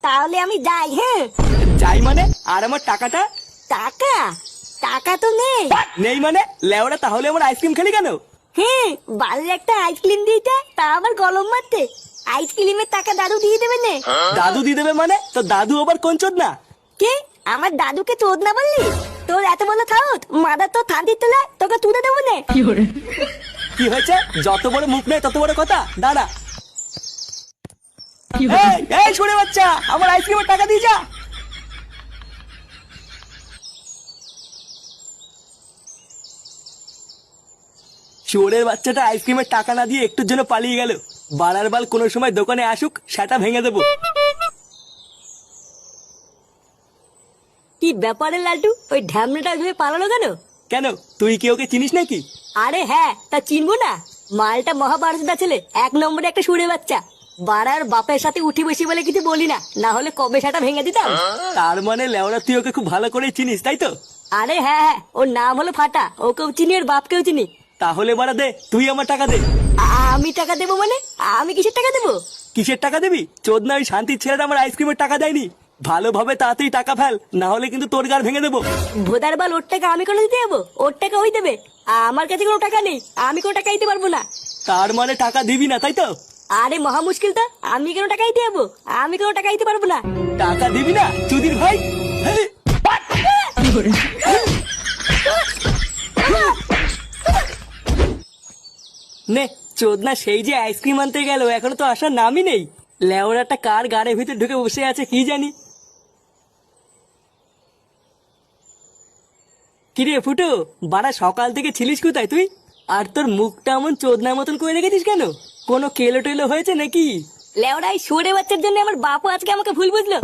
তাহলে আমি যাই। হ্যাঁ যাই মানে? আর আমার টাকাটা? টাকা? টাকা তো নেই। নেই মানে? লেওরা তাহলে আমার আইসক্রিম খেলি কেন? হ্যাঁ, বাড়ির একটা আইসক্রিম দিতে তা আবার গলম মারতে। আইসক্রিমের টাকা দাদু দিয়ে দেবে নে। দাদু দিয়ে দেবে মানে? তো দাদু আবার কোন চোদ না? কে? আমার দাদুকে চোদ না বললি? তোর এত বড় খাউত মাদার তো থান্তির তোলা তোকে তুলে দেবো নে। কি হয়েছে? যত বড় মুখ নেই তত বড় কথা। দাঁড়া। এই শুনে বাচ্চা, আমার আইসক্রিমের টাকা দিয়ে যা। চোরের বাচ্চাটা আইসক্রিমের টাকা না দিয়ে একটুর জন্য পালিয়ে গেল। বাড়ার বাল কোনো সময় দোকানে আসুক, সেটা ভেঙে দেবো। কি ব্যাপারে লালটু, ওই ঢ্যামনাটা ভেবে পালালো কেন? কেন, তুই কি ওকে চিনিস নাকি? আরে হ্যাঁ, তা চিনবো না? মালটা মহাভারতদা ছেলে, এক নম্বরে একটা সুরে বাচ্চা। বাড়ার বাপের সাথে উঠি বসি বলে কিছু বলি না, না হলে কবে সেটা ভেঙে দিতাম। তার মানে লেওরা তুই ওকে খুব ভালো করে চিনিস, তাই তো? আরে হ্যাঁ হ্যাঁ, ওর নাম হলো ফাটা, ওকেও চিনি ওর বাপকেও চিনি। তাহলে বাড়া দে, তুই আমার টাকা দে। আমি টাকা দেবো মানে? আমি কিসের টাকা দেবো? কিসের টাকা দিবি? চোদ না, ওই শান্তির ছেলেটা আমার আইসক্রিমের টাকা দেয়নি। ভালোভাবে তাড়াতাড়ি টাকা ফেল, না হলে কিন্তু তোর গার ভেঙে দেবো। ভোদার বাল, ওর টাকা আমি কোনো দিতে যাবো? ওর টাকা ওই দেবে। আমার কাছে কোনো টাকা নেই, আমি কোনো টাকা দিতে পারবো না। তার মানে টাকা দিবি না, তাই তো? আরে মহা মুশকিল তো, আমি কেন টাকা দিতে যাবো? আমি কোনো টাকা দিতে পারবো না। টাকা দিবি না চুদির ভাই? হেই! নে চোদনা, সেই যে আইসক্রিম আনতে গেল, এখনো তো আসার নামই নেই। লেওরাটা কার গাড়ির ভিতর ঢুকে বসে আছে কি জানি। কিরে ফুটো, বাড়া সকাল থেকে ছিলিস কোথায় তুই? আর তোর মুখটা এমন চোদনার মতন করে রেখেছিস কেন? কোনো কেলো টেলো হয়েছে নাকি? লেওড়াই সরে বাচ্চার জন্য আমার বাপও আজকে আমাকে ভুল বুঝলো।